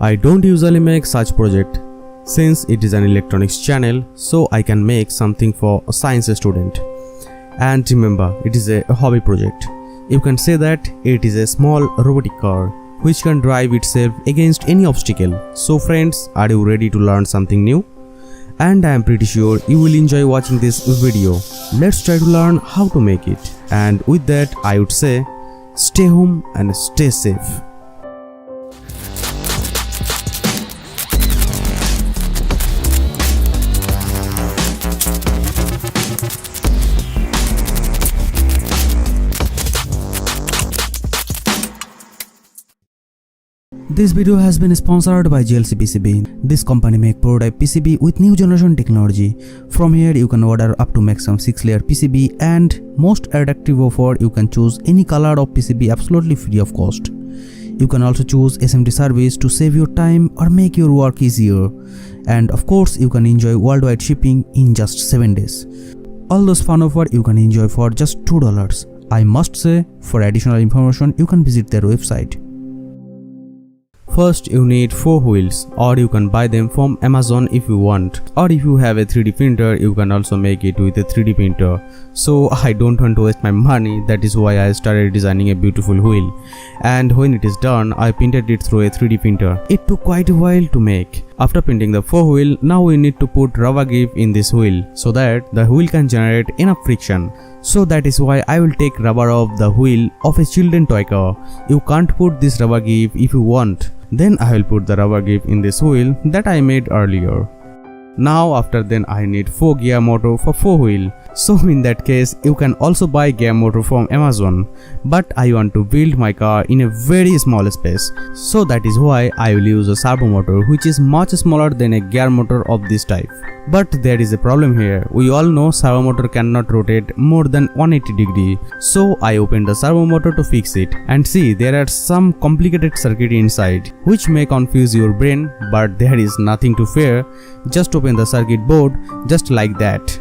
I don't usually make such project since it is an electronics channel, so I can make something for a science student. And remember, it is a hobby project. You can say that it is a small robotic car which can drive itself against any obstacle. So friends, are you ready to learn something new? And I am pretty sure you will enjoy watching this video. Let's try to learn how to make it. And with that, I would say, stay home and stay safe. This video has been sponsored by GLC PCB. This company make prototype PCB with new generation technology. From here you can order up to maximum 6-layer PCB, and most attractive offer, you can choose any color of PCB absolutely free of cost. You can also choose SMT service to save your time or make your work easier. And of course you can enjoy worldwide shipping in just 7 days. All those fun offer you can enjoy for just $2. I must say, for additional information you can visit their website. First, you need 4 wheels, or you can buy them from Amazon if you want. Or if you have a 3D printer, you can also make it with a 3D printer. So I don't want to waste my money, that is why I started designing a beautiful wheel. And when it is done, I painted it through a 3D printer. It took quite a while to make. After painting the 4 wheel, now we need to put rubber grip in this wheel so that the wheel can generate enough friction. So that is why I will take rubber off the wheel of a children toy car. You can't put this rubber grip if you want. Then I will put the rubber grip in this wheel that I made earlier. Now after then I need 4 gear motor for 4 wheel. So in that case you can also buy gear motor from Amazon. But I want to build my car in a very small space. So that is why I will use a servo motor which is much smaller than a gear motor of this type. But there is a problem here. We all know servo motor cannot rotate more than 180 degree. So I opened the servo motor to fix it. And see, there are some complicated circuit inside which may confuse your brain, but there is nothing to fear. Just open the circuit board just like that.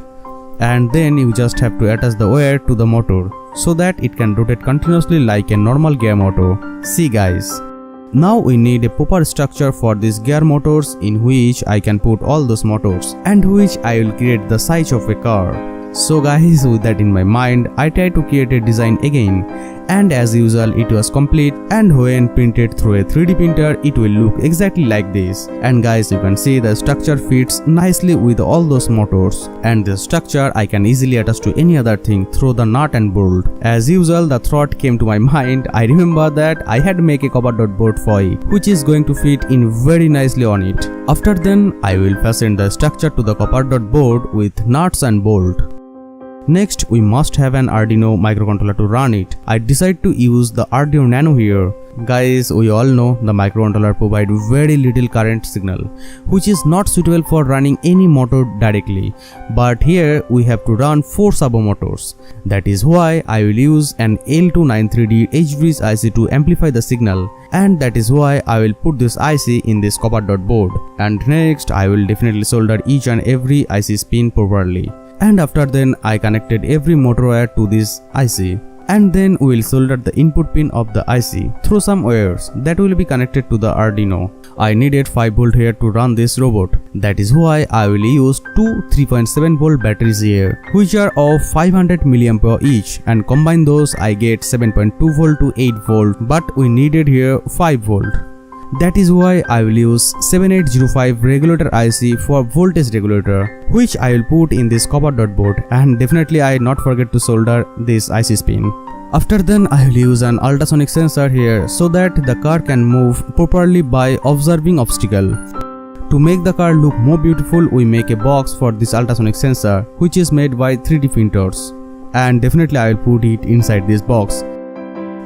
And then you just have to attach the wire to the motor so that it can rotate continuously like a normal gear motor. See guys. Now we need a proper structure for these gear motors in which I can put all those motors and which I will create the size of a car. So guys, with that in my mind, I tried to create a design again, and as usual it was complete, and when printed through a 3D printer it will look exactly like this. And guys, you can see the structure fits nicely with all those motors, and the structure I can easily attach to any other thing through the nut and bolt. As usual, the thought came to my mind. I remember that I had to make a copper dot board for it which is going to fit in very nicely on it. After then I will fasten the structure to the copper dot board with nuts and bolt. Next, we must have an Arduino microcontroller to run it. I decided to use the Arduino Nano here. Guys, we all know the microcontroller provides very little current signal, which is not suitable for running any motor directly. But here we have to run 4 servo motors. That is why I will use an L293D H-bridge IC to amplify the signal. And that is why I will put this IC in this copper dot board. And next, I will definitely solder each and every IC pin properly. And after then I connected every motor wire to this IC. And then we will solder the input pin of the IC through some wires that will be connected to the Arduino. I needed 5 volt here to run this robot. That is why I will use 2 3.7 volt batteries here, which are of 500 mAh each, and combine those I get 7.2 volt to 8 volt, but we needed here 5 volt. That is why I will use 7805 regulator IC for voltage regulator, which I will put in this copper dot board, and definitely I not forget to solder this IC pin. After then I will use an ultrasonic sensor here so that the car can move properly by observing obstacle. To make the car look more beautiful, we make a box for this ultrasonic sensor which is made by 3D printers, and definitely I will put it inside this box.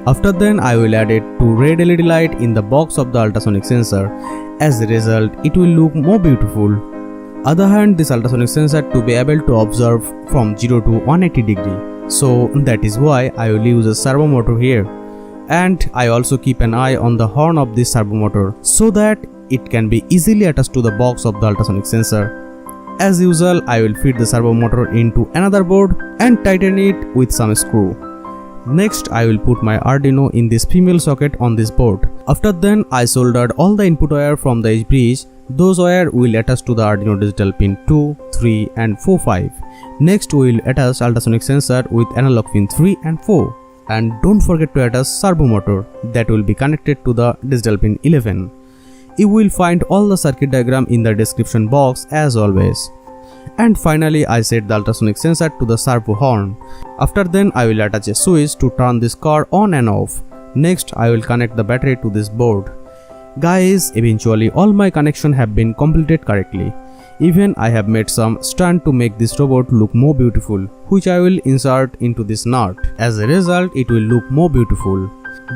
After then I will add it to red LED light in the box of the ultrasonic sensor. As a result, it will look more beautiful. Other hand, this ultrasonic sensor to be able to observe from 0 to 180 degree. So that is why I will use a servo motor here. And I also keep an eye on the horn of this servo motor so that it can be easily attached to the box of the ultrasonic sensor. As usual, I will feed the servo motor into another board and tighten it with some screw. Next, I will put my Arduino in this female socket on this board. After then, I soldered all the input wire from the edge bridge. Those wire will attach to the Arduino digital pin 2, 3 and 4, 5. Next, we will attach ultrasonic sensor with analog pin 3 and 4. And don't forget to attach servo motor that will be connected to the digital pin 11. You will find all the circuit diagram in the description box as always. And finally, I set the ultrasonic sensor to the servo horn. After then, I will attach a switch to turn this car on and off. Next, I will connect the battery to this board. Guys, eventually all my connections have been completed correctly. Even I have made some stand to make this robot look more beautiful, which I will insert into this nut. As a result, it will look more beautiful.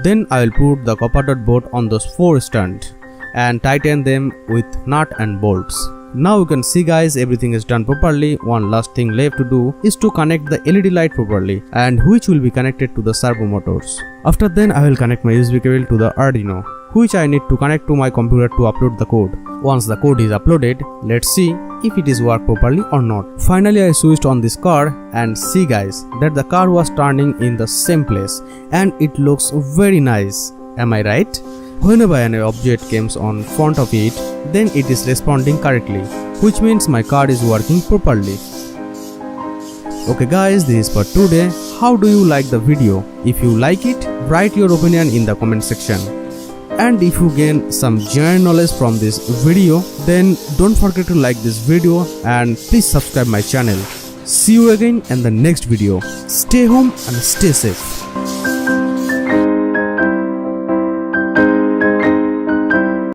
Then I will put the copper dot board on those 4 stands and tighten them with nut and bolts. Now you can see guys, everything is done properly. One last thing left to do is to connect the LED light properly, and which will be connected to the servo motors. After then, I will connect my USB cable to the Arduino, which I need to connect to my computer to upload the code. Once the code is uploaded, let's see if it is work properly or not. Finally, I switched on this car and see guys that the car was turning in the same place and it looks very nice. Am I right? Whenever an object comes on front of it, then it is responding correctly, which means my car is working properly. Okay guys, this is for today. How do you like the video? If you like it, write your opinion in the comment section. And if you gain some genuine knowledge from this video, then don't forget to like this video and please subscribe my channel. See you again in the next video. Stay home and stay safe.